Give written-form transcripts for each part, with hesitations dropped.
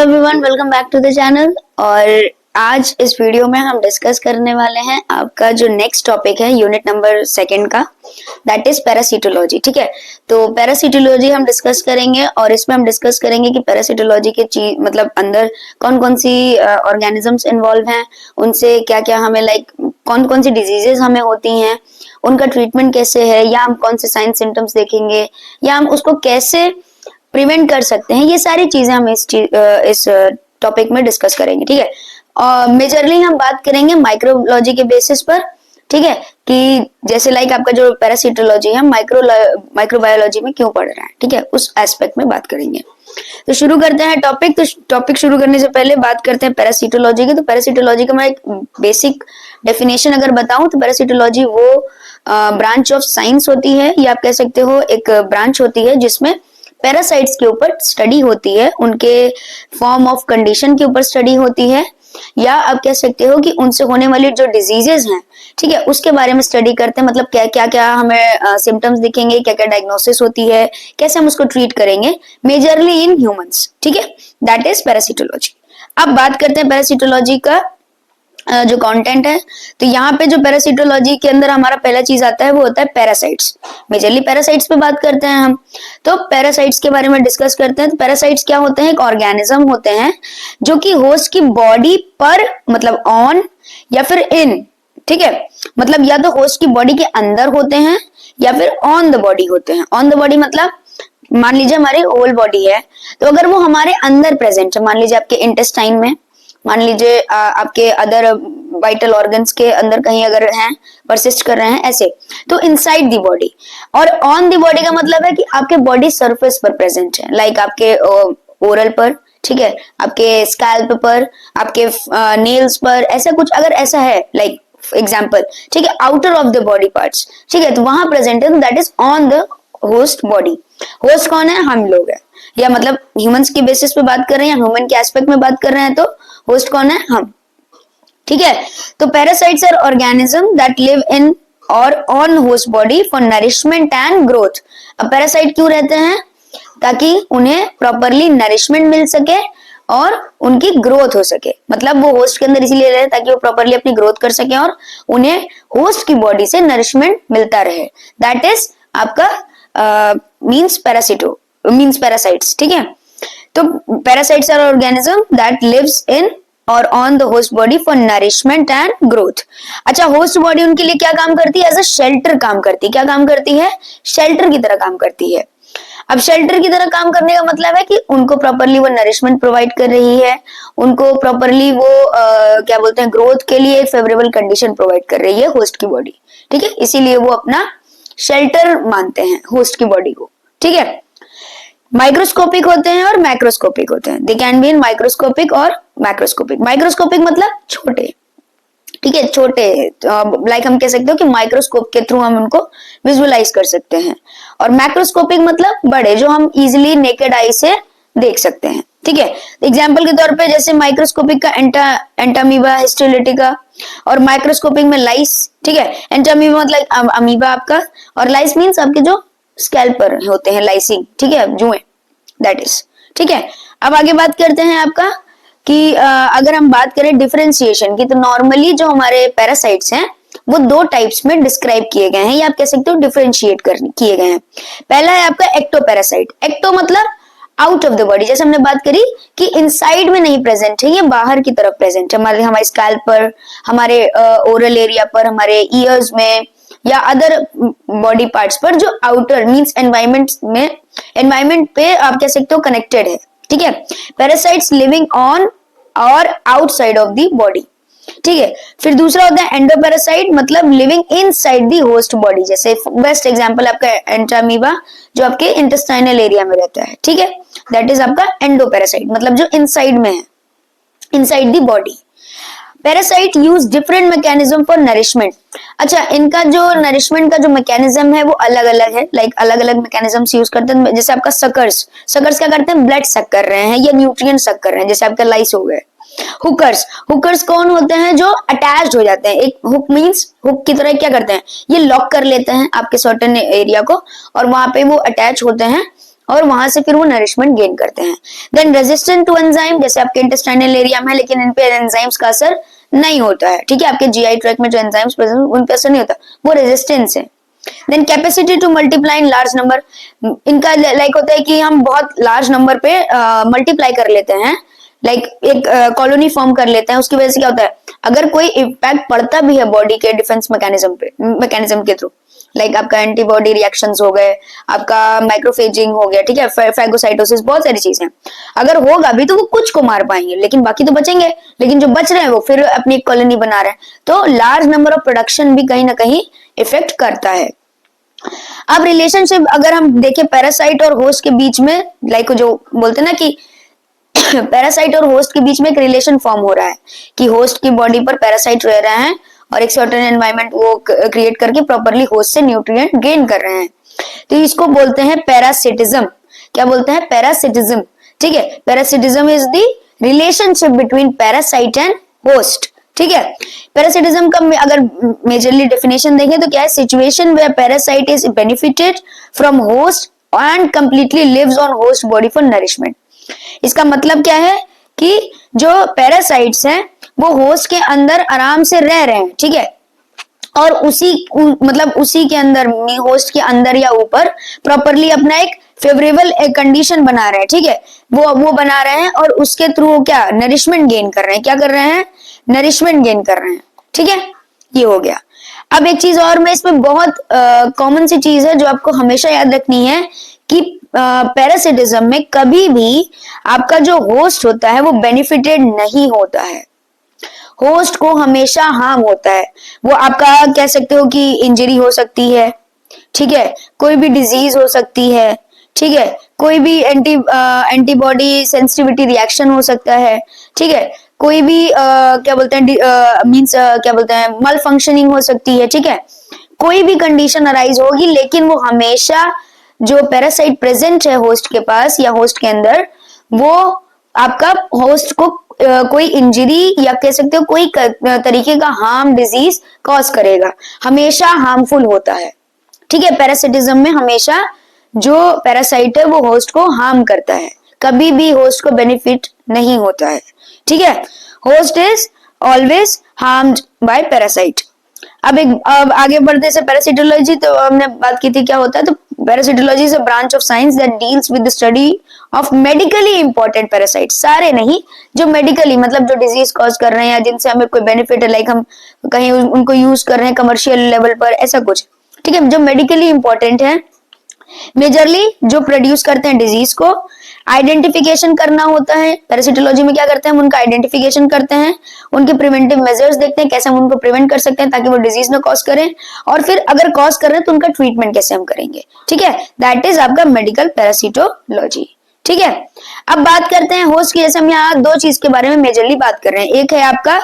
Everyone, welcome back to the channel. और आज इस वीडियो में हम डिस्कस करने वाले हैं आपका जो नेक्स्ट टॉपिक है यूनिट नंबर 2 का, दैट इज पैरासिटोलॉजी। ठीक है, तो पैरासिटोलॉजी हम डिस्कस करेंगे और इसमें हम डिस्कस करेंगे कि पैरासिटोलॉजी के चीज मतलब अंदर कौन कौन सी ऑर्गेनिजम्स इन्वॉल्व हैं, उनसे क्या क्या हमें कौन कौन सी डिजीजेस हमें होती हैं, उनका ट्रीटमेंट कैसे है, या हम कौन से साइन सिम्टम्स देखेंगे, या हम उसको कैसे प्रिवेंट कर सकते हैं। ये सारी चीजें हम इस टॉपिक में डिस्कस करेंगे। ठीक है, और मेजरली हम बात करेंगे माइक्रोलॉजी के बेसिस पर। ठीक है, कि जैसे आपका जो पैरासिटोलॉजी है माइक्रोबायोलॉजी में क्यों पढ़ रहा है। ठीक है, उस एस्पेक्ट में बात करेंगे। तो शुरू करते हैं टॉपिक। तो टॉपिक शुरू करने से पहले बात करते हैं पैरासिटोलॉजी की। तो पैरासिटोलॉजी का मैं एक बेसिक डेफिनेशन अगर बताऊं तो पैरासिटोलॉजी वो ब्रांच ऑफ साइंस होती है, या आप कह सकते हो एक ब्रांच होती है जिसमें पैरासाइट्स के ऊपर स्टडी होती है, उनके फॉर्म ऑफ कंडीशन के ऊपर स्टडी होती है, या आप कह सकते हो कि उनसे होने वाली जो डिजीजेस हैं, ठीक है, उसके बारे में स्टडी करते हैं। मतलब क्या क्या हमें सिम्टम्स दिखेंगे, क्या क्या डायग्नोसिस होती है, कैसे हम उसको ट्रीट करेंगे, मेजरली इन ह्यूमंस। ठीक है, दैट इज पैरासिटोलॉजी। अब बात करते हैं पैरासिटोलॉजी का जो कंटेंट है। तो यहाँ पे जो पैरासिटोलॉजी के अंदर हमारा पहला चीज आता है वो होता है पैरासाइट्स। मेजरली पैरासाइट्स पे बात करते हैं हम। तो पैरासाइट्स के बारे में डिस्कस करते हैं। तो पैरासाइट्स क्या होते हैं? एक ऑर्गेनिज्म होते हैं जो कि होस्ट की बॉडी पर मतलब ऑन या फिर इन, ठीक है, मतलब या तो होस्ट की बॉडी के अंदर होते हैं या फिर ऑन द बॉडी होते हैं। ऑन द बॉडी मतलब मान लीजिए हमारी होल बॉडी है, तो अगर वो हमारे अंदर प्रेजेंट है, मान लीजिए आपके इंटेस्टाइन में, मान लीजिए आपके अदर वाइटल ऑर्गन्स के अंदर कहीं अगर हैं, परसिस्ट कर रहे हैं ऐसे, तो इनसाइड दी बॉडी। और ऑन दी बॉडी का मतलब है कि आपके बॉडी सरफेस पर प्रेजेंट है, लाइक आपके ओरल पर, ठीक है, आपके स्कैल्प पर, आपके नेल्स पर, ऐसा कुछ अगर ऐसा है लाइक एग्जाम्पल, ठीक है, outer of the body parts, ठीक है, तो वहां प्रेजेंट है, तो that is on the host body. Host कौन है? हम लोग है, या मतलब ह्यूमंस की बेसिस पे बात कर रहे हैं या ह्यूमन के एस्पेक्ट में बात कर रहे हैं, तो होस्ट कौन है? हम। ठीक है, तो parasites are organism that live in और on host body for nourishment and growth. अब पैरासाइट क्यों रहते हैं? ताकि उन्हें प्रॉपरली नरिशमेंट मिल सके और उनकी ग्रोथ हो सके। मतलब वो होस्ट के अंदर इसीलिए रहे ताकि वो प्रॉपरली अपनी ग्रोथ कर सके और उन्हें होस्ट की बॉडी से नरिशमेंट मिलता रहे। दैट इज आपका मींस पैरासाइट्स। ठीक है, तो parasites are organism that lives in और on the host body for nourishment and growth. अच्छा, होस्ट बॉडी उनके लिए क्या काम करती है? एज अ शेल्टर काम करती है। क्या काम करती है? शेल्टर की तरह काम करती है। अब शेल्टर की तरह काम करने का मतलब है कि उनको प्रॉपरली वो नरिशमेंट प्रोवाइड कर रही है, उनको प्रॉपरली वो क्या बोलते हैं, ग्रोथ के लिए फेवरेबल कंडीशन प्रोवाइड कर रही है होस्ट की बॉडी। ठीक है, इसीलिए वो अपना शेल्टर मानते हैं होस्ट की बॉडी को। ठीक है, माइक्रोस्कोपिक होते हैं और मैक्रोस्कोपिक होते हैं। They can be in microscopic और मैक्रोस्कोपिक। माइक्रोस्कोपिक मतलब छोटे, ठीक है, छोटे, लाइक हम कह सकते हो कि माइक्रोस्कोप के थ्रू हम उनको विजुअलाइज कर सकते हैं। और मैक्रोस्कोपिक मतलब बड़े, जो हम इजिली नेकेड आई से देख सकते हैं। ठीक है, एग्जाम्पल के तौर पे जैसे माइक्रोस्कोपिक का एंटामीबा हिस्टोलिटिका, और माइक्रोस्कोपिक में लाइस। ठीक है, एंटामीबा मतलब अमीबा आपका, और लाइस मीन्स आपके जो स्कैल्प पर होते हैं, लाइसिंग, ठीक है, जुएं, दैट इज। ठीक है, अब आगे बात करते हैं आपका कि अगर हम बात करें डिफरेंशिएशन की, तो नॉर्मली जो हमारे पैरासाइट्स हैं वो दो टाइप्स में डिस्क्राइब किए गए हैं, या आप कह सकते हो डिफरेंशिएट किए गए हैं। पहला है आपका एक्टोपैरासाइट। एक्टो मतलब आउट ऑफ द बॉडी, जैसे हमने बात करी कि इनसाइड में नहीं प्रेजेंट है, ये बाहर की तरफ प्रेजेंट है, हमारे स्कैल्प पर, हमारे ओरल एरिया पर, हमारे ईयर्स में, या अदर बॉडी पार्ट्स पर, जो आउटर मींस एनवायरमेंट पे आप कह सकते हो कनेक्टेड है। ठीक है, पैरासाइट्स लिविंग ऑन और आउटसाइड ऑफ द बॉडी। ठीक है, फिर दूसरा होता है एंडोपैरासाइट, मतलब living inside the host body. जैसे बेस्ट एग्जांपल आपका एंटामीबा, जो आपके इंटेस्टाइनल एरिया में रहता है। ठीक है, दैट इज आपका एंडोपैरासाइट, मतलब जो इनसाइड में है, inside the body. Parasite use different mechanism for nourishment. अच्छा, इनका जो नरिशमेंट का जो मैकेनिज्म है वो अलग अलग है, लाइक अलग अलग मैकेनिज्म्स यूज करते हैं। जैसे आपका सकर्स क्या करते हैं? ब्लड सक कर रहे हैं या न्यूट्रिएंट सक कर रहे हैं, जैसे आपका लाइस हो गए। हुकर्स कौन होते हैं? जो अटैच्ड हो जाते हैं। एक हुक मींस हुक की तरह क्या करते हैं? ये लॉक कर लेते हैं आपके सर्टेन एरिया को, और वहां पे वो अटैच होते हैं और वहां से फिर वो नरिशमेंट गेन करते हैं। देन रेजिस्टेंट टू एंजाइम, जैसे आपके इंटेस्टाइनल एरिया में है लेकिन इन पे एंजाइम्स का असर नहीं होता है, ठीक है, आपके जीआई ट्रैक्ट में जो एंजाइम्स प्रेजेंट उन पे असर नहीं होता, वो रेजिस्टेंस है। Then capacity to multiply in large number, इनका लाइक होता है कि हम बहुत लार्ज नंबर पे मल्टीप्लाई कर लेते हैं, लाइक एक कॉलोनी फॉर्म कर लेते हैं, उसकी वजह से क्या होता है, अगर कोई इम्पैक्ट पड़ता भी है बॉडी के डिफेंस मैकेनिज्म के थ्रू, लाइक आपका एंटीबॉडी रिएक्शंस हो गए, आपका माइक्रोफेजिंग हो गया, ठीक है, फैगोसाइटोसिस, बहुत सारी चीजें, अगर होगा भी तो वो कुछ को मार पाएंगे लेकिन बाकी तो बचेंगे, लेकिन जो बच रहे हैं वो फिर अपनी एक कॉलोनी बना रहे हैं, तो लार्ज नंबर ऑफ प्रोडक्शन भी कहीं ना कहीं इफेक्ट करता है। अब रिलेशनशिप अगर हम देखें पैरासाइट और होस्ट के बीच में, लाइक जो बोलते हैं ना कि पैरासाइट और होस्ट के बीच में एक रिलेशन फॉर्म हो रहा है कि होस्ट की बॉडी पर पैरासाइट रह रहे हैं और एक सर्टेन एनवायरनमेंट वो क्रिएट करके प्रॉपरली होस्ट से न्यूट्रिएंट गेन कर रहे हैं, तो इसको बोलते हैं पैरासिटिज्म। क्या बोलते हैं? पैरासिटिज्म, ठीक है। Parasitism is the relationship between parasite and host, ठीक है। पैरासिटिज्म का अगर मेजरली डेफिनेशन देखें तो क्या है, situation where parasite is benefited from host and completely lives on host body for nourishment. इसका मतलब क्या है कि जो पैरासाइट्स हैं वो होस्ट के अंदर आराम से रह रहे हैं, ठीक है, और उसी के अंदर, होस्ट के अंदर या ऊपर प्रॉपरली अपना एक फेवरेबल कंडीशन बना रहे हैं, ठीक है, वो बना रहे हैं और उसके थ्रू क्या नरिशमेंट गेन कर रहे हैं, क्या कर रहे हैं, नरिशमेंट गेन कर रहे हैं, ठीक है, ये हो गया। अब एक चीज और, मैं इसमें बहुत कॉमन सी चीज है जो आपको हमेशा याद रखनी है कि पैरासिटिज्म में कभी भी आपका जो होस्ट होता है वो बेनिफिटेड नहीं होता है, होस्ट को हमेशा हार्म होता है। वो आपका कह सकते हो कि इंजरी हो सकती है, ठीक है, कोई भी डिजीज हो सकती है, ठीक है, कोई भी एंटीबॉडी सेंसिटिविटी रिएक्शन हो सकता है, ठीक है, कोई भी क्या बोलते हैं क्या बोलते हैं मल फंक्शनिंग हो सकती है, ठीक है, कोई भी कंडीशन अराइज होगी, लेकिन वो हमेशा जो पैरासाइट प्रेजेंट है होस्ट के पास या होस्ट के अंदर, वो आपका होस्ट को कोई इंजरी या कह सकते हो कोई तरीके का हार्म, डिजीज कॉज करेगा, हमेशा हार्मफुल होता है, ठीक है। पैरासिटिज्म में हमेशा जो पैरासाइट है वो होस्ट को हार्म करता है, कभी भी होस्ट को बेनिफिट नहीं होता है, ठीक है। Host is always harmed by parasite. अब आगे बढ़ने से पैरासिटोलॉजी, तो हमने बात की थी क्या होता है, तो parasitology is a branch of science that deals with the study of medically important parasites, सारे नहीं, जो मेडिकली मतलब जो डिजीज कॉज कर रहे हैं या जिनसे हमें कोई बेनिफिट है, लाइक हम कहीं उनको यूज कर रहे हैं कमर्शियल लेवल पर, ऐसा कुछ, ठीक है, जो मेडिकली इंपॉर्टेंट है, मेजरली जो प्रोड्यूस करते हैं डिजीज को। आइडेंटिफिकेशन करना होता है, पैरासिटोलॉजी में क्या करते हैं, हम उनका आइडेंटिफिकेशन करते हैं, उनके प्रिवेंटिव मेजर्स देखते हैं, कैसे हम उनको प्रिवेंट कर सकते हैं ताकि वो डिजीज ना कॉज करें, और फिर अगर कॉज कर रहे हैं तो उनका ट्रीटमेंट कैसे हम करेंगे, ठीक है, दैट इज आपका मेडिकल पैरासिटोलॉजी, ठीक है। अब बात करते हैं होस्ट की, जैसे हम यहाँ दो चीज के बारे में मेजरली बात कर रहे हैं, एक है आपका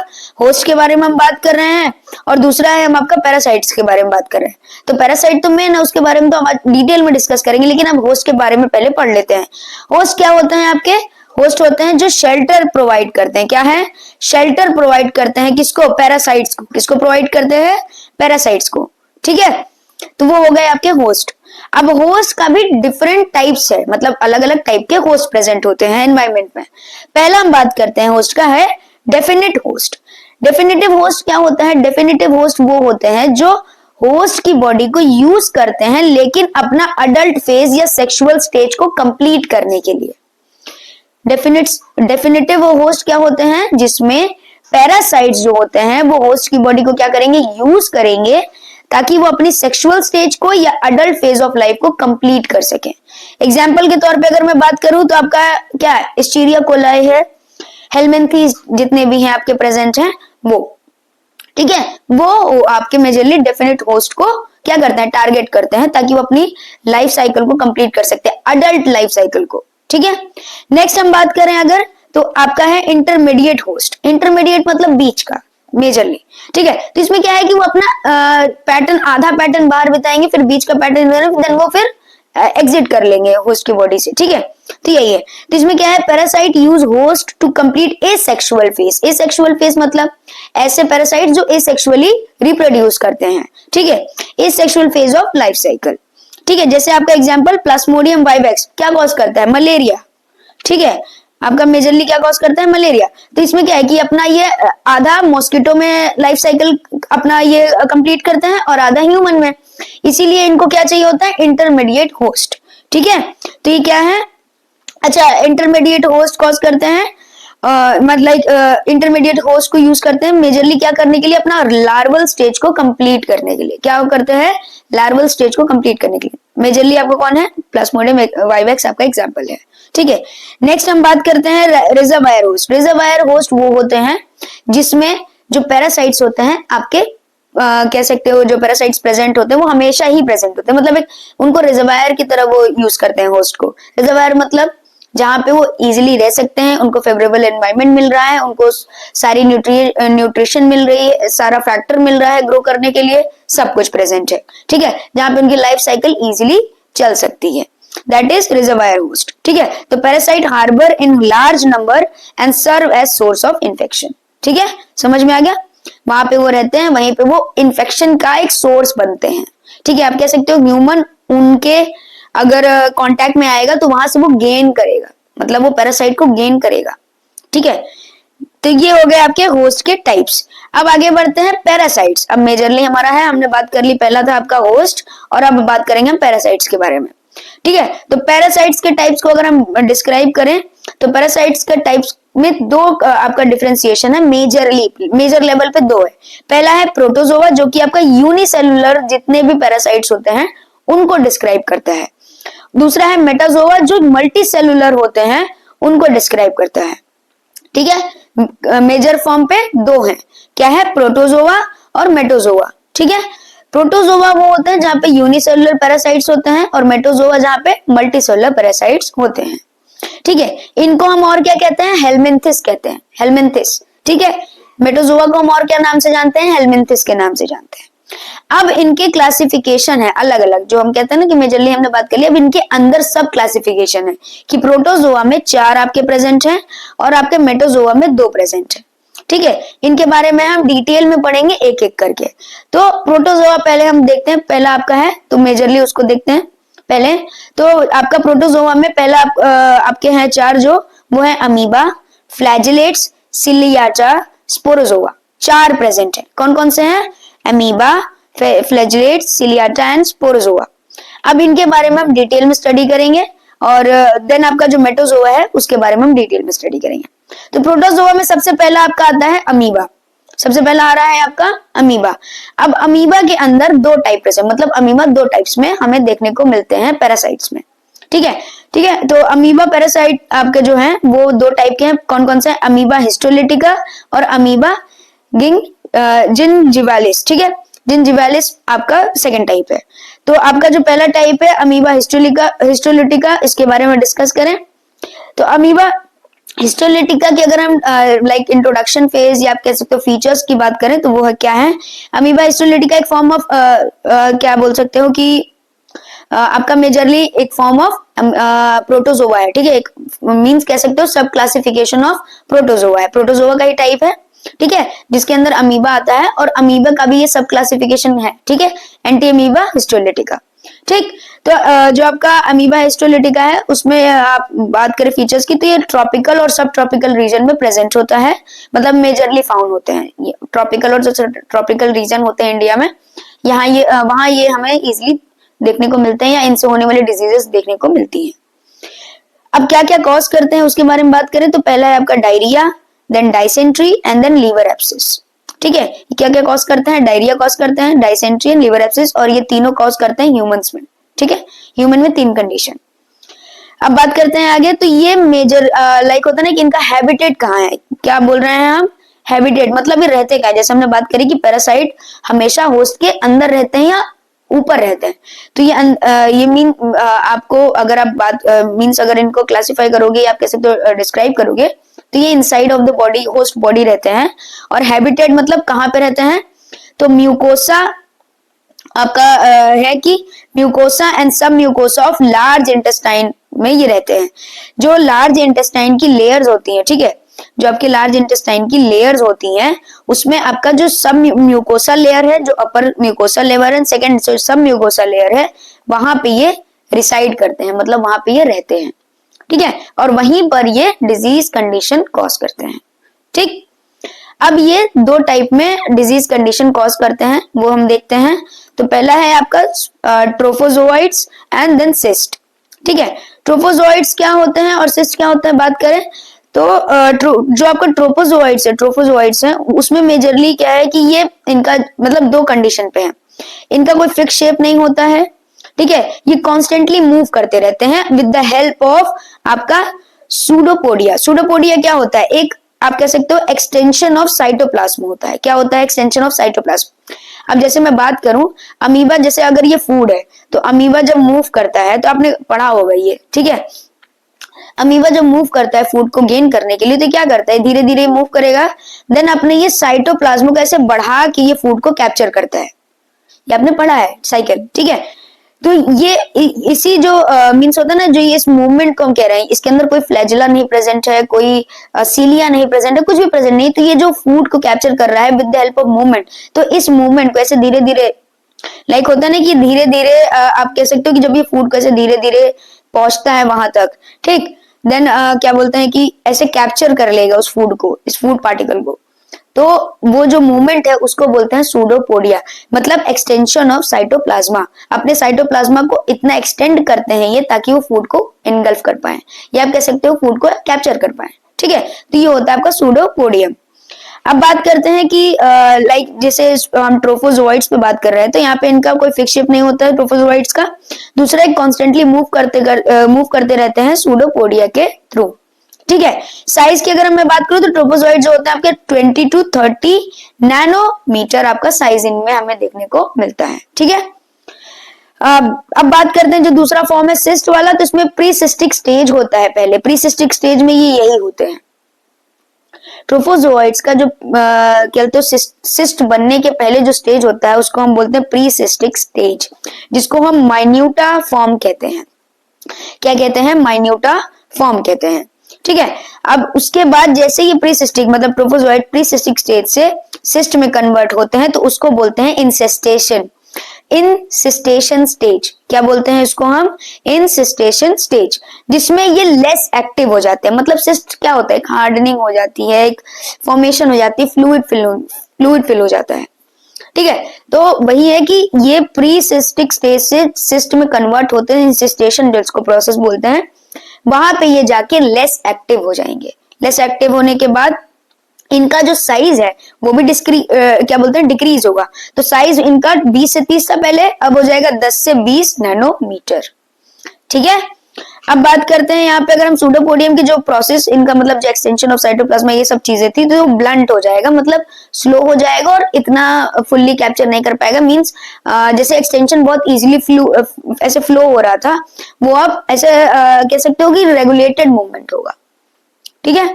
होस्ट के बारे में हम बात कर रहे हैं और दूसरा है हम आपका पैरासाइट्स के बारे में बात कर रहे हैं। तो पैरासाइट तो मेन है, उसके बारे में तो हम डिटेल में डिस्कस करेंगे, लेकिन अब होस्ट के बारे में पहले पढ़ लेते हैं। होस्ट क्या होते हैं आपके? होस्ट होते हैं जो शेल्टर प्रोवाइड करते हैं, क्या है, शेल्टर प्रोवाइड करते हैं, किसको, पैरासाइट्स को, किसको प्रोवाइड करते हैं, पैरासाइट्स को, ठीक है, तो वो हो गए आपके होस्ट। अब होस्ट का भी डिफरेंट टाइप्स है, मतलब अलग अलग टाइप के होस्ट प्रेजेंट होते हैं एनवायरनमेंट में। पहला हम बात करते हैं होस्ट का, है डेफिनेट होस्ट। डेफिनेटिव होस्ट क्या होता है? डेफिनेटिव होस्ट वो होते हैं जो होस्ट की बॉडी को यूज करते हैं लेकिन अपना अडल्ट फेज या सेक्सुअल स्टेज को कंप्लीट करने के लिए। डेफिनेटिव होस्ट क्या होते हैं? जिसमें पैरासाइट्स जो होते हैं वो होस्ट की बॉडी को क्या करेंगे, यूज करेंगे ताकि वो अपनी सेक्सुअल स्टेज को या अडल्ट फेज ऑफ लाइफ को कंप्लीट कर सके। एग्जाम्पल के तौर पे अगर मैं बात करूं तो आपका क्या है, एस्चेरिया कोलाई है, हेलमिंथीज जितने भी हैं आपके प्रेजेंट हैं वो, ठीक है, वो आपके मेजरली डेफिनेट होस्ट को क्या करते हैं, टारगेट करते हैं ताकि वो अपनी लाइफ साइकिल को कंप्लीट कर सकते हैं, अडल्ट लाइफ साइकिल को, ठीक है। नेक्स्ट हम बात करें अगर, तो आपका है इंटरमीडिएट होस्ट। इंटरमीडिएट मतलब बीच का मेजरली, ठीक है, तो इसमें क्या है कि वो अपना पैटर्न, आधा पैटर्न बाहर बिताएंगे, फिर बीच का पैटर्न, देन वो फिर एग्जिट कर लेंगे होस्ट की बॉडी से, ठीक है, तो यही है। तो इसमें क्या है, parasite use host to complete asexual phase. Asexual phase मतलब ऐसे पैरासाइट जो एसेक्सुअली रिप्रोड्यूस करते हैं, ठीक है, asexual phase of life cycle, ठीक है, जैसे आपका एग्जांपल प्लाज्मोडियम वाइवेक्स क्या कॉज करता है, मलेरिया, ठीक है, आपका मेजरली क्या कॉज करता है, मलेरिया। तो इसमें क्या है कि अपना ये आधा मॉस्किटो में लाइफ साइकिल अपना ये कंप्लीट करते हैं और आधा ह्यूमन में, इसीलिए इनको क्या चाहिए होता है, इंटरमीडिएट होस्ट, ठीक है। तो ये क्या है, अच्छा इंटरमीडिएट होस्ट कॉज करते हैं, मतलब इंटरमीडिएट होस्ट को यूज करते हैं मेजरली क्या करने के लिए, अपना लार्वल स्टेज को कंप्लीट करने के लिए। क्या करते हैं, लार्वल स्टेज को कंप्लीट करने के लिए। मेजरली आपको कौन है, प्लाज्मोडियम वाइवेक्स आपका एग्जांपल है, ठीक है। नेक्स्ट हम बात करते हैं रिजर्वायर होस्ट। रिजर्वायर होस्ट वो होते हैं जिसमें जो पैरासाइट्स होते हैं आपके कह सकते हो, जो पैरासाइट्स प्रेजेंट होते हैं वो हमेशा ही प्रेजेंट होते हैं, मतलब एक उनको रिजर्वायर की तरह वो यूज करते हैं होस्ट को। रिजर्वायर मतलब जहां पे वो इजीली रह सकते हैं, उनको फेवरेबल एनवायरनमेंट मिल रहा है, उनको सारी न्यूट्रिशन मिल रही है, सारा फैक्टर मिल रहा है ग्रो करने के लिए, सब कुछ प्रेजेंट है, ठीक है, जहां पे उनकी लाइफ साइकिल इजीली चल सकती है, दैट इज रिजर्वायर होस्ट, ठीक है। तो parasite harbour in large number and serve as source of infection, ठीक है, समझ में आ गया, वहां पे वो रहते हैं, वहीं पे वो इन्फेक्शन का एक सोर्स बनते हैं, ठीक है। आप कह सकते हो ह्यूमन उनके अगर कांटेक्ट में आएगा तो वहां से वो गेन करेगा, मतलब वो पैरासाइट को गेन करेगा, ठीक है। तो ये हो गए आपके होस्ट के टाइप्स। अब आगे बढ़ते हैं पैरासाइट्स। अब मेजरली हमारा है, हमने बात कर ली, पहला था आपका होस्ट और अब बात करेंगे हम पैरासाइट्स के बारे में, ठीक है। तो पैरासाइट्स के टाइप्स को अगर हम डिस्क्राइब करें तो पैरासाइट्स के टाइप्स में दो आपका डिफरेंशिएशन है, मेजर लेवल पे दो है। पहला है प्रोटोजोआ जो कि आपका यूनिसेलुलर जितने भी पैरासाइट्स होते हैं उनको डिस्क्राइब करता है। दूसरा है मेटाजोआ जो मल्टी सेलुलर होते हैं उनको डिस्क्राइब करता है, ठीक है। मेजर फॉर्म पे दो हैं, क्या है, प्रोटोजोआ और मेटोजोआ, ठीक है। प्रोटोजोआ वो होते हैं जहां पे यूनिसेलुलर पैरासाइट्स होते हैं और मेटोजोआ जहां पे मल्टी सेलुलर पैरासाइट्स होते हैं, ठीक है। इनको हम और क्या कहते हैं, हेलमिंथिस कहते हैं, हेलमिंथिस, ठीक है। मेटोजोआ को हम और क्या नाम से जानते हैं, हेलमिंथिस के नाम से जानते हैं। अब इनके क्लासिफिकेशन है अलग अलग, जो हम कहते हैं ना कि मेजरली हमने बात कर ली, अब इनके अंदर सब क्लासिफिकेशन है कि प्रोटोजोआ में 4 आपके प्रेजेंट हैं और आपके मेटोजोआ में 2 प्रेजेंट है, ठीक है। इनके बारे में हम डिटेल में पढ़ेंगे एक एक करके। तो प्रोटोजोआ पहले हम देखते हैं, पहला आपका है तो मेजरली उसको देखते हैं पहले। तो आपका प्रोटोजोआ में पहला आपके हैं 4 जो, वो है अमीबा, फ्लैजिलेट्स, सिलियाटा, स्पोरोजोआ, 4 प्रेजेंट है। कौन कौन से हैं, अमीबा, फ्लैजिलेट्स, सिलियाटा एंड स्पोरोजोआ। अब इनके बारे में हम डिटेल में स्टडी करेंगे और देन आपका जो मेटोजोआ है उसके बारे में हम डिटेल में स्टडी करेंगे। तो प्रोटोजोआ में सबसे पहला आपका आता है अमीबा, सबसे पहला आ रहा है आपका अमीबा। अब अमीबा के अंदर 2 टाइप है, मतलब अमीबा 2 टाइप्स में हमें देखने को मिलते हैं पैरासाइट्स में, ठीक है, ठीक है। तो अमीबा पैरासाइट आपके जो हैं वो 2 टाइप के हैं, कौन कौन से, अमीबा हिस्टोलिटिका और अमीबा जिंजिवालिस, ठीक है। जिंजिवालिस आपका सेकंड टाइप है। तो आपका जो पहला टाइप है अमीबा हिस्टोलिटिका, इसके बारे में डिस्कस करें। तो अमीबा हिस्टोलिटिका की अगर हम लाइक इंट्रोडक्शन फेज या आप कह सकते हो फीचर्स की बात करें तो वो है क्या है, अमीबा हिस्टोलिटिका एक फॉर्म ऑफ क्या बोल सकते हो कि आपका मेजरली एक फॉर्म ऑफ प्रोटोजोआ है, ठीक है, एक मींस कह सकते हो सब क्लासिफिकेशन ऑफ प्रोटोजोआ है, प्रोटोजोआ का ही टाइप है, ठीक है, जिसके अंदर अमीबा आता है और अमीबा का भी ये सब क्लासिफिकेशन है, ठीक है, एंटी अमीबा हिस्टोलिटिका, ठीक। तो जो आपका अमीबा हिस्टोलिटिका है उसमें आप बात करें फीचर्स की तो ये ट्रॉपिकल और सब ट्रॉपिकल रीजन में प्रेजेंट होता है, मतलब मेजरली फाउंड होते हैं ये ट्रॉपिकल और जो ट्रॉपिकल रीजन होते हैं इंडिया में, यहाँ ये वहां ये हमें इजिली देखने को मिलते हैं या इनसे होने वाली डिजीजेस देखने को मिलती हैं। अब क्या क्या कॉज करते हैं उसके बारे में बात करें तो पहला है आपका diarrhoea, then dysentery and then liver abscess, ठीक है। क्या क्या कॉज करते हैं, डायरिया कॉज करते हैं, डाइसेंट्री एंड लीवर एब्सिस, और ये तीनों कॉज करते हैं ह्यूमंस में, ठीक है, ह्यूमन में 3 कंडीशन। अब बात करते हैं आगे, तो ये मेजर लाइक होता है ना कि इनका हैबिटेट कहाँ है, क्या बोल रहे हैं हम, हैबिटेट मतलब ये रहते क्या है, जैसे हमने बात करी कि पैरासाइट हमेशा होस्ट के अंदर रहते हैं या ऊपर रहते हैं, तो ये मीन आपको अगर आप बात मीन्स अगर इनको क्लासिफाई करोगे या आप कैसे तो डिस्क्राइब करोगे तो ये inside of the body, host body रहते हैं, और हैबिटेट मतलब कहाँ पे रहते हैं, तो म्यूकोसा आपका है कि म्यूकोसा एंड सब म्यूकोसा ऑफ लार्ज इंटेस्टाइन में ये रहते हैं, जो लार्ज इंटेस्टाइन की लेयर्स होती हैं, ठीक है, जो आपके लार्ज इंटेस्टाइन की लेयर्स होती हैं, उसमें आपका जो सब म्यूकोसा लेयर है, जो अपर म्यूकोसा लेयर है, सेकंड जो सब म्यूकोसा लेयर है, वहां पे ये रिसाइड करते हैं, मतलब वहां पे ये रहते हैं, ठीक है, और वहीं पर ये डिजीज कंडीशन कॉज करते हैं, ठीक। अब ये दो टाइप में डिजीज कंडीशन कॉज करते हैं, वो हम देखते हैं। तो पहला है आपका ट्रोफोजोइट्स एंड देन सिस्ट, ठीक है। ट्रोफोजोइट्स क्या होते हैं और सिस्ट क्या होता है, बात करें तो जो आपका ट्रोफोजोइट्स है उसमें मेजरली क्या है कि ये इनका मतलब दो कंडीशन पे है, इनका कोई फिक्स शेप नहीं होता है, ठीक है, ये कॉन्स्टेंटली मूव करते रहते हैं विद द हेल्प ऑफ आपका सूडोपोडिया। सूडोपोडिया क्या होता है, एक आप कह सकते हो एक्सटेंशन ऑफ साइटोप्लाज्म होता है। क्या होता है, एक्सटेंशन ऑफ साइटोप्लाज्म। अब जैसे मैं बात करूं अमीबा, जैसे अगर ये फूड है तो अमीबा जब मूव करता है, तो आपने पढ़ा होगा ये, ठीक है, अमीबा जब मूव करता है फूड को गेन करने के लिए तो क्या करता है, धीरे धीरे मूव करेगा, देन अपने ये साइटोप्लाज्म को ऐसे बढ़ा के ये फूड को कैप्चर करता है, ये आपने पढ़ा है साइकिल, ठीक है। तो ये इसी जो मीन्स होता है ना, जो ये इस मूवमेंट को हम कह रहे हैं, इसके अंदर कोई फ्लैजिला नहीं प्रेजेंट है, कोई सीलिया नहीं प्रेजेंट है, कुछ भी प्रेजेंट नहीं, तो ये जो फूड को कैप्चर कर रहा है with the help of movement, तो इस मूवमेंट को ऐसे धीरे धीरे लाइक होता है ना कि धीरे धीरे आप कह सकते हो कि जब ये फूड को ऐसे धीरे धीरे पहुंचता है वहां तक, ठीक, देन क्या बोलते हैं कि ऐसे कैप्चर कर लेगा उस फूड को, इस फूड पार्टिकल को, तो वो जो मूवमेंट है उसको बोलते हैं सूडोपोडिया, मतलब एक्सटेंशन ऑफ साइटोप्लाज्मा। अपने साइटोप्लाज्मा को इतना एक्सटेंड करते हैं ये ताकि वो फूड को इनगल्फ कर पाए, या आप कह सकते हो फूड को कैप्चर कर पाए, ठीक है। तो ये होता है आपका सूडोपोडियम। अब बात करते हैं कि लाइक जैसे हम ट्रोफोजोइट्स पे बात कर रहे हैं, तो यहाँ पे इनका कोई फिक्स शेप नहीं होता है ट्रोफोजोइट्स का। दूसरा एक कॉन्स्टेंटली मूव करते रहते हैं सूडोपोडिया के थ्रू, ठीक है। साइज की अगर मैं बात करूं तो ट्रोपोजोइट जो होता है आपके 20 to 30 नैनोमीटर आपका साइज इनमें हमें देखने को मिलता है, ठीक है। अब बात करते हैं जो दूसरा फॉर्म है सिस्ट वाला, तो इसमें प्रीसिस्टिक स्टेज होता है पहले, प्रीसिस्टिक स्टेज में ये यही होते हैं। ट्रोफोजोइट्स का जो कहते हो सिस्ट बनने के पहले जो स्टेज होता है उसको हम बोलते हैं प्रीसिस्टिक स्टेज, जिसको हम माइन्यूटा फॉर्म कहते हैं। क्या कहते हैं, माइन्यूटा फॉर्म कहते हैं, ठीक है। अब उसके बाद जैसे ये प्रीसिस्टिक मतलब ट्रोफोजोइट प्रीसिस्टिक स्टेज से सिस्ट में कन्वर्ट होते हैं तो उसको बोलते हैं इंसेस्टेशन, इंसिस्टेशन स्टेज। क्या बोलते हैं इसको हम, इंसिस्टेशन स्टेज, जिसमें ये लेस एक्टिव हो जाते हैं। मतलब सिस्ट क्या होता है, एक हार्डनिंग हो जाती है, एक फॉर्मेशन हो जाती है, फ्लूइड फिल हो जाता है, ठीक है। तो वही है कि ये प्रीसिस्टिक स्टेज से सिस्ट में कन्वर्ट होते हैं, इंसिस्टेशन जिसको प्रोसेस बोलते हैं, वहां पे ये जाके लेस एक्टिव हो जाएंगे। लेस एक्टिव होने के बाद इनका जो साइज है वो भी क्या बोलते हैं डिक्रीज होगा। तो साइज इनका 20 से 30 था पहले, अब हो जाएगा 10 से 20 नैनोमीटर, ठीक है। अब बात करते हैं यहाँ पे अगर हम सूडोपोडियम की जो प्रोसेस इनका मतलब जो एक्सटेंशन ऑफ साइटोप्लाज्मा ये सब चीजें थी, तो ब्लंट हो जाएगा, मतलब स्लो हो जाएगा और इतना फुल्ली कैप्चर नहीं कर पाएगा। मींस जैसे एक्सटेंशन बहुत इजीली ऐसे फ्लो हो रहा था, वो अब ऐसे कह सकते हो कि रेगुलेटेड मूवमेंट होगा, ठीक है।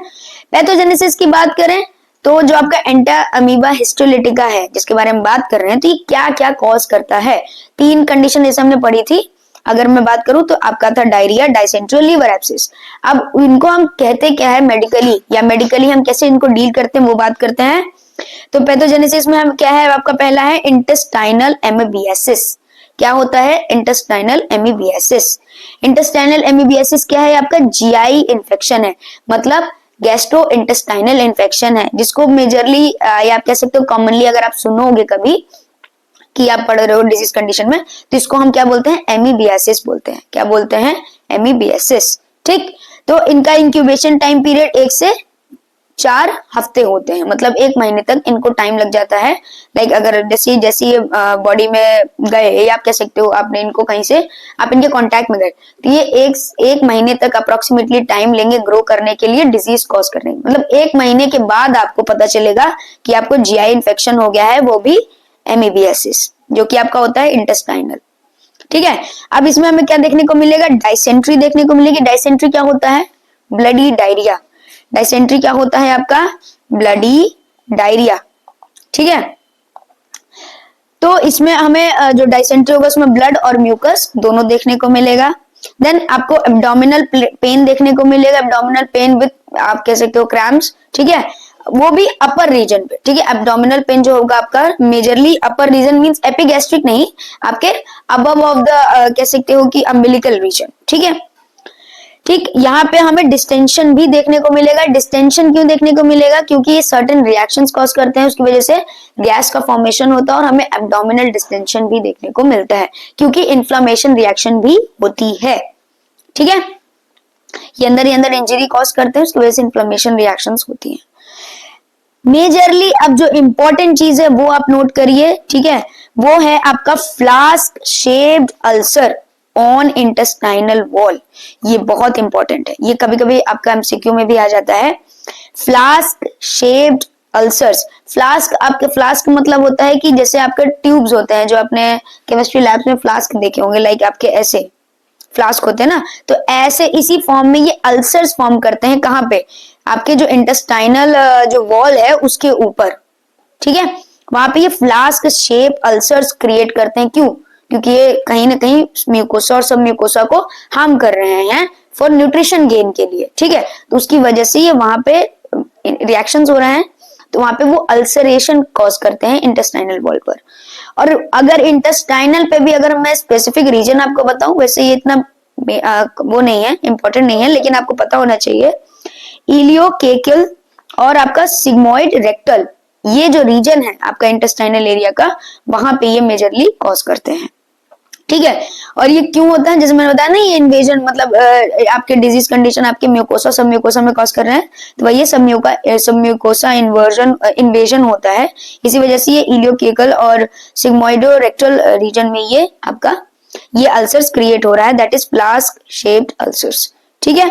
पैथोजेनेसिस की बात करें तो जो आपका एंटा अमीबा हिस्टोलिटिका है जिसके बारे में बात कर रहे हैं, तो ये क्या क्या कॉज करता है। 3 कंडीशन जैसे हमने पढ़ी थी, अगर मैं बात करूं तो आपका था डायरिया, डायसेंट्री और लीवर एब्सिस। अब इनको हम कहते क्या है मेडिकली, या मेडिकली हम कैसे इनको डील करते हैं वो बात करते हैं। तो पैथोजेनेसिस में हम क्या है, आपका पहला है इंटेस्टाइनल एमीबियासिस। क्या होता है, इंटेस्टाइनल एमीबियासिस। इंटेस्टाइनल एमीबियासिस क्या है, आपका जीआई इन्फेक्शन है, मतलब गैस्ट्रो इंटेस्टाइनल इन्फेक्शन है, जिसको मेजरली या आप कह सकते हो कॉमनली अगर आप सुनोगे कभी कि आप पढ़ रहे हो डिजीज कंडीशन में, तो इसको हम क्या बोलते हैं, एमीबियासिस बोलते हैं। क्या बोलते हैं, एमीबियासिस, ठीक। तो इनका इंक्यूबेशन टाइम पीरियड 1 से 4 हफ्ते होते हैं, मतलब 1 महीने तक इनको टाइम लग जाता है। लाइक अगर जैसे ये बॉडी में गए, या आप कह सकते हो आपने इनको कहीं से आप इनके कांटेक्ट में गए, तो ये एक महीने तक अप्रोक्सीमेटली टाइम लेंगे ग्रो करने के लिए, डिजीज कॉज करने के, मतलब 1 महीने के बाद आपको पता चलेगा कि आपको जीआई इन्फेक्शन हो गया है, वो भी एमीबियासिस, जो कि आपका होता है इंटेस्टाइनल, ठीक है। अब इसमें हमें क्या देखने को मिलेगा, डायसेंट्री देखने को मिलेगी। डायसेंट्री क्या होता है, ब्लडी डायरिया। डायसेंट्री क्या होता है आपका, ब्लडी डायरिया, ठीक है। तो इसमें हमें जो डायसेंट्री होगा उसमें ब्लड और म्यूकस दोनों देखने को मिलेगा। देन आपको एब्डोमिनल पेन देखने को मिलेगा, एब्डोमिनल पेन विद आप कह सकते हो क्रैम्प्स, ठीक है, वो भी अपर रीजन पे, ठीक है। एब्डोमिनल पेन जो होगा आपका मेजरली अपर रीजन मींस एपिगैस्ट्रिक नहीं, आपके अबव ऑफ द कह सकते हो कि अम्बिलिकल रीजन, ठीक है। ठीक, यहाँ पे हमें डिस्टेंशन भी देखने को मिलेगा। डिस्टेंशन क्यों देखने को मिलेगा? क्योंकि ये सर्टेन रिएक्शंस कॉज करते हैं, उसकी वजह से गैस का फॉर्मेशन होता है और हमें एब्डोमिनल डिस्टेंशन भी देखने को मिलता है, क्योंकि इन्फ्लामेशन रिएक्शन भी होती है, ठीक है। ये अंदर इंजरी कॉज करते हैं, उसकी वजह से इन्फ्लामेशन रिएक्शंस होती है मेजरली। अब जो इंपॉर्टेंट चीज है वो आप नोट करिए, ठीक है, वो है आपका flask shaped ulcer on intestinal wall. ये बहुत इंपॉर्टेंट है, ये कभी कभी आपका एमसीक्यू में भी आ जाता है। फ्लास्क शेप्ड अल्सर्स, फ्लास्क, आपके फ्लास्क मतलब होता है कि जैसे आपके ट्यूब्स होते हैं जो आपने केमिस्ट्री लैब्स में फ्लास्क देखे होंगे, लाइक आपके ऐसे फ्लास्क होते हैं ना, तो ऐसे इसी फॉर्म में ये अल्सर्स फॉर्म करते हैं। कहां पे? आपके जो इंटेस्टाइनल जो वॉल है उसके ऊपर, ठीक है, वहां पे ये फ्लास्क शेप अल्सर्स क्रिएट करते हैं। क्यों? क्योंकि ये कहीं ना कहीं म्यूकोसा और सब म्यूकोसा को हार्म कर रहे हैं फॉर न्यूट्रिशन गेन के लिए, ठीक है। तो उसकी वजह से ये वहां पे रिएक्शंस हो रहे हैं, तो वहां पे वो अल्सरेशन कॉज करते हैं इंटेस्टाइनल वॉल पर। और अगर इंटेस्टाइनल पे भी अगर मैं स्पेसिफिक रीजन आपको बताऊं, वैसे ये इतना वो नहीं है, इंपॉर्टेंट नहीं है, लेकिन आपको पता होना चाहिए इलियोकेकल और आपका सिग्मोइड रेक्टल, ये जो रीजन है आपका इंटेस्टाइनल एरिया का, वहां पे ये मेजरली कॉज करते हैं, ठीक है। और ये क्यों होता है? जैसे मैंने बताया ना, ये इन्वेजन मतलब आपके डिजीज कंडीशन आपके म्यूकोसा सब म्यूकोसा में कॉज कर रहे हैं, तो वही सब म्यूकोसा इन्वेजन होता है। इसी वजह से ये इलियोकेकल और सिग्मोइडो रेक्टल रीजन में ये आपका ये अल्सर्स क्रिएट हो रहा है, that is flask shaped ulcers, ठीक है।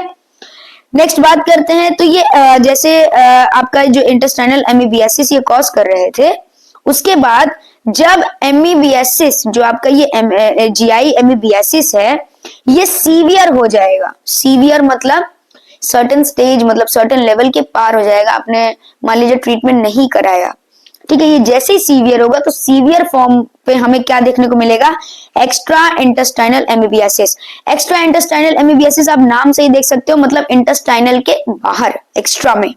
नेक्स्ट बात करते हैं, तो ये जैसे आपका जो इंटेस्टाइनल एमीबियासिस ये कॉज कर रहे थे, उसके बाद जब एमीबियासिस जो आपका ये जीआई एमीबियासिस है ये सीवियर हो जाएगा, सीवियर मतलब सर्टेन स्टेज मतलब सर्टेन लेवल के पार हो जाएगा, आपने मान लीजिए ट्रीटमेंट नहीं कराया, ठीक है, ये जैसे ही सीवियर होगा तो सीवियर फॉर्म पे हमें क्या देखने को मिलेगा? Extra intestinal amoebiasis. Extra intestinal amoebiasis आप नाम से ही देख सकते हो, मतलब इंटेस्टाइनल के बाहर एक्स्ट्रा में,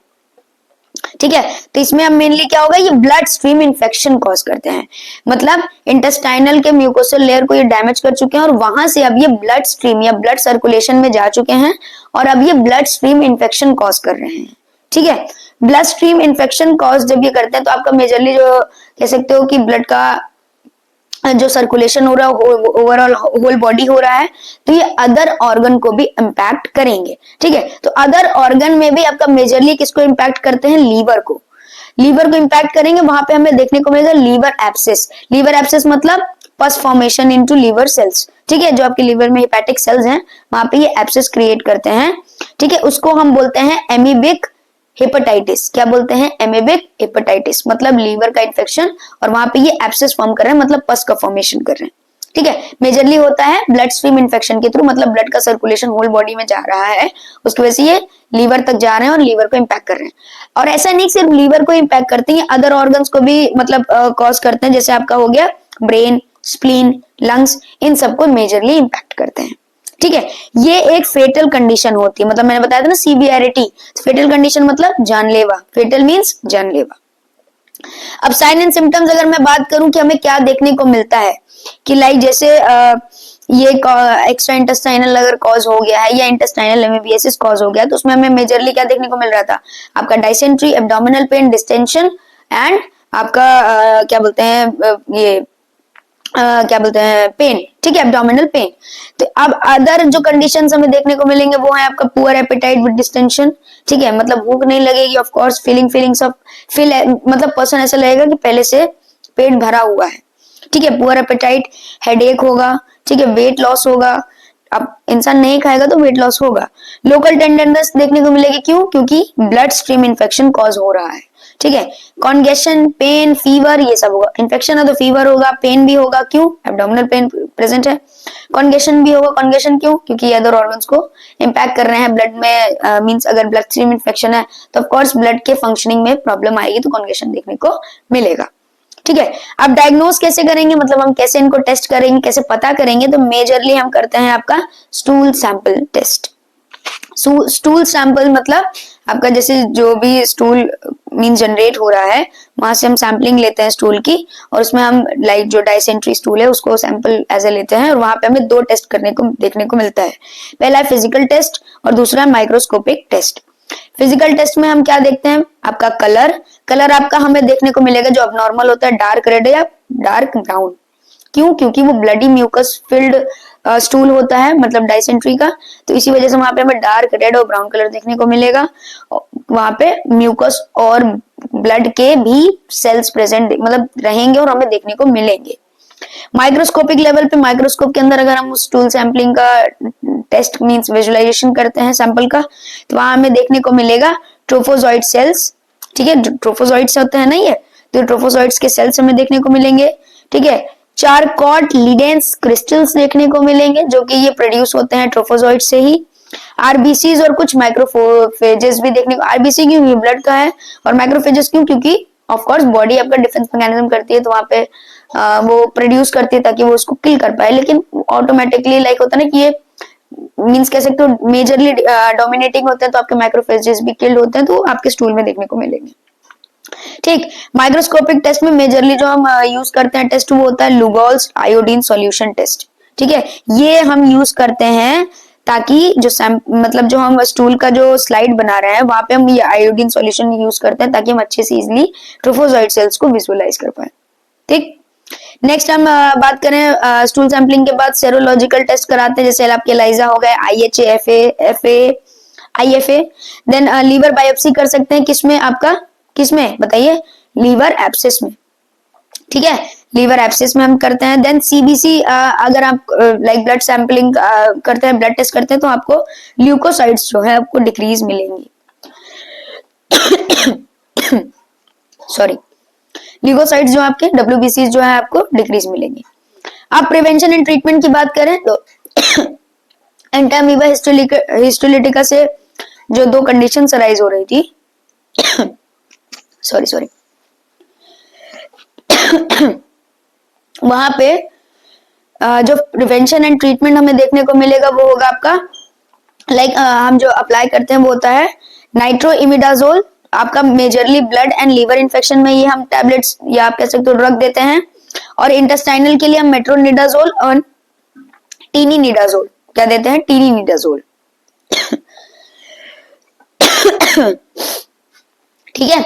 ठीक है। तो इसमें अब मेनली क्या होगा? ये ब्लड स्ट्रीम इन्फेक्शन कॉज करते हैं, मतलब इंटेस्टाइनल के म्यूकोसल लेयर को ये डैमेज कर चुके हैं और वहां से अब ये ब्लड स्ट्रीम या ब्लड सर्कुलेशन में जा चुके हैं और अब ये ब्लड स्ट्रीम इन्फेक्शन कॉज कर रहे हैं, ठीक है। ब्लड स्ट्रीम इन्फेक्शन कॉज जब ये करते हैं तो आपका मेजरली जो कह सकते हो कि ब्लड का जो सर्कुलेशन हो रहा है ओवरऑल होल बॉडी हो रहा है, तो ये अदर ऑर्गन को भी इंपैक्ट करेंगे, ठीक है। तो अदर ऑर्गन में भी आपका मेजरली किसको इंपैक्ट करते हैं? लीवर को, लीवर को इंपैक्ट करेंगे। वहां पे हमें देखने को मिलेगा लीवर एब्सेस। लीवर एब्सेस मतलब pus formation into liver cells, ठीक है, जो आपके लीवर में हेपेटिक सेल्स हैं वहां पे ये एब्सेस क्रिएट करते हैं, ठीक है। उसको हम बोलते हैं एमीबिक हेपेटाइटिस। क्या बोलते हैं? एमीबिक हेपेटाइटिस, मतलब लीवर का इन्फेक्शन और वहां पे ये एब्सेस फॉर्म कर रहे हैं, मतलब पस का फॉर्मेशन कर रहे हैं, ठीक है। मेजरली होता है ब्लड स्ट्रीम इन्फेक्शन के थ्रू, मतलब ब्लड का सर्कुलेशन होल बॉडी में जा रहा है, उसकी वजह से ये लीवर तक जा रहे हैं और लीवर को इम्पैक्ट कर रहे हैं। और ऐसा नहीं सिर्फ लीवर को इम्पैक्ट करते हैं, अदर ऑर्गन्स को भी मतलब कॉज करते हैं, जैसे आपका हो गया ब्रेन, स्प्लीन, लंग्स, इन सबको मेजरली इम्पैक्ट करते हैं, ठीक है। ये एक फेटल कंडीशन होती है, मतलब मैंने बताया था ना सीवियरिटी, फेटल कंडीशन मतलब जानलेवा, फेटल मींस जानलेवा। अब साइन एंड सिम्टम्स अगर मैं बात करूं कि हमें क्या देखने को मिलता है कि लाइक जैसे ये एक्स्ट्रा इंटेस्टाइनल अगर कॉज हो गया है या इंटेस्टाइनल एमीबियासिस कॉज हो गया, तो उसमें हमें मेजरली क्या देखने को मिल रहा था? आपका dysentery, abdominal pain, distension and आपका क्या बोलते हैं ये क्या बोलते हैं पेन, ठीक है, एब्डोमिनल पेन। तो अब अदर जो कंडीशंस हमें देखने को मिलेंगे वो है आपका पुअर एपेटाइट विद डिस्टेंशन, ठीक है, मतलब भूख नहीं लगेगी, of course feelings of feel, मतलब पर्सन ऐसा लगेगा कि पहले से पेट भरा हुआ है, ठीक है। पुअर एपेटाइट, हेडेक होगा, ठीक है, वेट लॉस होगा, अब इंसान नहीं खाएगा तो वेट लॉस होगा। लोकल टेंडरनेस देखने को मिलेगी, क्यों? क्योंकि ब्लड स्ट्रीम इन्फेक्शन कॉज हो रहा है, ठीक है। कॉन्गेशन, पेन, फीवर, ये सब होगा। इन्फेक्शन है तो फीवर होगा, पेन भी होगा, क्यों? एब्डोमिनल पेन प्रेजेंट है। कॉन्गेशन भी होगा, कॉन्गेशन क्यों? क्योंकि अदर ऑर्गन्स को इंपैक्ट कर रहे हैं ब्लड में, मींस अगर ब्लड स्ट्रीम इन्फेक्शन है तो ऑफ कोर्स ब्लड के फंक्शनिंग में प्रॉब्लम आएगी, तो कॉन्गेशन देखने को मिलेगा, ठीक है। अब डायग्नोज कैसे करेंगे, मतलब हम कैसे इनको टेस्ट करेंगे, कैसे पता करेंगे? तो मेजरली हम करते हैं आपका stool sample test, stool sample मतलब आपका जैसे जो भी स्टूल मीन जनरेट हो रहा है वहां से हम सैम्पलिंग लेते हैं स्टूल की, और उसमें हम लाइक जो डाइसेंट्री स्टूल है उसको सैंपल एज ए लेते हैं, और वहां पे हमें दो टेस्ट करने को देखने को मिलता है। पहला है फिजिकल टेस्ट और दूसरा है माइक्रोस्कोपिक टेस्ट। फिजिकल टेस्ट में हम क्या देखते हैं, आपका कलर आपका हमें देखने को मिलेगा जो अब नॉर्मल होता है डार्क रेड या डार्क ब्राउन। क्यों? क्योंकि वो ब्लडी म्यूकस फिल्ड स्टूल होता है मतलब डाइसेंट्री का, तो इसी वजह से वहां पे हमें डार्क रेड और ब्राउन कलर देखने को मिलेगा। वहां पे म्यूकस और ब्लड के भी सेल्स प्रेजेंट मतलब रहेंगे और हमें देखने को मिलेंगे। माइक्रोस्कोपिक लेवल पे माइक्रोस्कोप के अंदर अगर हम उस स्टूल सैंपलिंग का टेस्ट मींस विजुअलाइजेशन करते हैं सैंपल का, तो वहां हमें देखने को मिलेगा ट्रोफोजॉइड सेल्स। ठीक है, ट्रोफोजॉइड्स होते हैं ना ये, तो ट्रोफोजॉइड्स के सेल्स हमें देखने को मिलेंगे। ठीक है, चारकॉट लिडेंस क्रिस्टल्स देखने को मिलेंगे जो कि ये प्रोड्यूस होते हैं ट्रोफोजॉइड से ही। आरबीसीज और कुछ माइक्रोफेजेस भी देखने को, आरबीसी क्यों? ब्लड का है, और माइक्रोफेजेस क्यों? क्योंकि ऑफ कोर्स बॉडी आपका डिफेंस मैकेनिज्म करती है, तो वहां पे वो प्रोड्यूस करती है ताकि वो उसको किल कर पाए, लेकिन ऑटोमेटिकली लाइक होता है ना कि ये मींस कह सकते हो मेजरली डोमिनेटिंग होते हैं, तो आपके माइक्रोफेजेस भी किल्ड होते हैं, तो आपके स्टूल में देखने को मिलेंगे। ठीक, माइक्रोस्कोपिक टेस्ट में मेजरली जो हम यूज करते हैं टेस्ट वो होता है लुगोल्स आयोडीन सॉल्यूशन टेस्ट। ठीक है, ये हम यूज करते हैं ताकि जो मतलब जो हम स्टूल का जो स्लाइड बना रहे हैं वहां पे हम ये आयोडीन सॉल्यूशन यूज करते हैं ताकि हम अच्छे से इजिली ट्रोफोजॉइड सेल्स को विजुअलाइज कर पाए। ठीक, नेक्स्ट हम बात करें स्टूल सैंपलिंग के बाद सेरोलॉजिकल टेस्ट कराते हैं, जैसे आपके एलाइजा हो गए, IHA, FA, IFA. Then liver biopsy कर सकते हैं, किसमें आपका, किसमें बताइए? लीवर एब्सिस में। ठीक है, लीवर एब्सिस में हम करते हैं। देन सीबीसी अगर आप लाइक ब्लड सैंपलिंग करते हैं, ब्लड टेस्ट करते हैं, तो आपको ल्यूकोसाइड्स जो है आपको डिक्रीज मिलेंगी। सॉरी, ल्यूकोसाइड्स जो आपके डब्ल्यूबीसी जो है आपको डिक्रीज मिलेंगे। आप प्रिवेंशन एंड ट्रीटमेंट की बात करें तो एंटामीबा हिस्टोलिटिका से जो दो कंडीशंस अराइज हो रही थी सॉरी वहां पे जो प्रिवेंशन एंड ट्रीटमेंट हमें देखने को मिलेगा वो होगा आपका लाइक हम जो अप्लाई करते हैं वो होता है नाइट्रोइमिडाजोल। आपका majorly blood and liver infection में ये हम टैबलेट्स या आप कह सकते हो ड्रग देते हैं, और इंटेस्टाइनल के लिए हम मेट्रोनिडाजोल और टीनिनिडाजोल क्या देते हैं? टीनिनिडाजोल। ठीक है,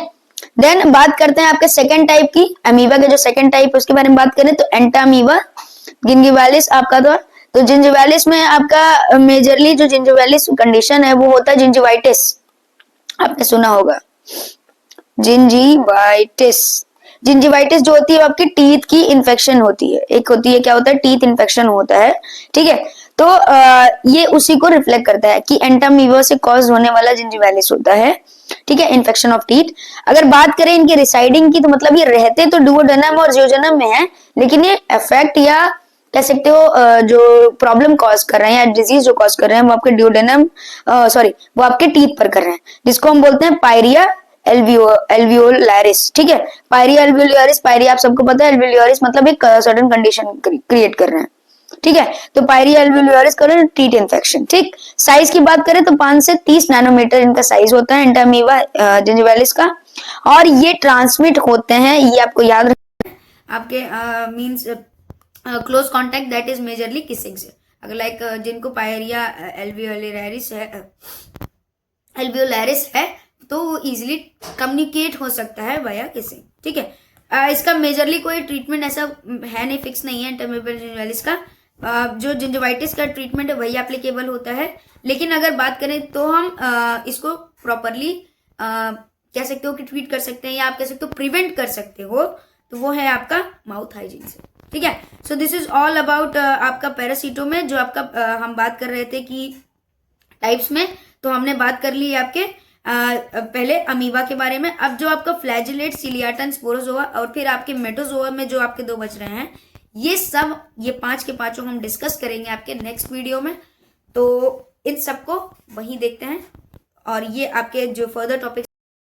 देन बात करते हैं आपके सेकेंड टाइप की, अमीबा के जो सेकेंड टाइप उसके बारे में बात करें तो एंटामीबा जिंजिवालिस आपका तो जिंजिवालिस में आपका मेजरली जो जिंजिवालिस कंडीशन है वो होता है जिंजिवाइटिस। आपने सुना होगा जिंजिवाइटिस। जिंजिवाइटिस जो होती है आपकी टीथ की इन्फेक्शन होती है, एक होती है क्या होता है? टीथ इन्फेक्शन होता है। ठीक है, तो ये उसी को रिफ्लेक्ट करता है कि एंटामीबा से कॉज होने वाला जिंजिवालिस होता है। ठीक है, इन्फेक्शन ऑफ टीथ। अगर बात करें इनके रिसाइडिंग की तो मतलब ये रहते तो डुओडेनम और जियोजेनम में है, लेकिन ये इफेक्ट या कह सकते हो जो प्रॉब्लम कॉज कर रहे हैं या डिजीज जो कॉज कर रहे हैं वो आपके डुओडेनम सॉरी वो आपके टीथ पर कर रहे हैं, जिसको हम बोलते हैं पायरिया एल्वियोलारिस। ठीक है, पायरिया एल्वियोलारिस, पायरिया आप सबको पता है, एल्वियोलारिस मतलब एक सर्टेन कंडीशन क्रिएट कर रहे हैं। ठीक है, तो पायरिया एल्वियोलारिस कर रहे हैं टीथ इन्फेक्शन। ठीक, साइज की बात करें तो 5 से 30 नैनोमीटर इनका साइज होता है एंटामीबा जिंजिवालिस का, और ये ट्रांसमिट होते हैं, ये आपको याद रखना है, आपके means close contact that is majorly kissing से। अगर लाइक जिनको पायरिया एल्वियोलारिस है तो वो इजीली कम्युनिकेट हो सकता है वाया किसिंग। ठीक है, इसका मेजरली कोई ट्रीटमेंट ऐसा है नहीं, फिक्स नहीं है एंटामीबा जिंजिवालिस का। जो जिंजिवाइटिस का ट्रीटमेंट है वही एप्लीकेबल होता है, लेकिन अगर बात करें तो हम इसको प्रॉपरली कह सकते हो कि ट्रीट कर सकते हैं या आप कह सकते हो प्रिवेंट कर सकते हो, तो वो है आपका माउथ हाइजीन से। ठीक है, so this is all about आपका पैरासीटो में जो आपका हम बात कर रहे थे कि टाइप्स में, तो हमने बात कर ली आपके पहले अमीबा के बारे में। अब जो आपका फ्लैजिलेट, सिलियाटन, स्पोरोजोआ और फिर आपके मेटोजोआ में जो आपके दो बच रहे हैं, ये सब ये 5 के 5 हम डिस्कस करेंगे आपके नेक्स्ट वीडियो में। तो इन सबको वहीं देखते हैं, और ये आपके जो फर्दर टॉपिक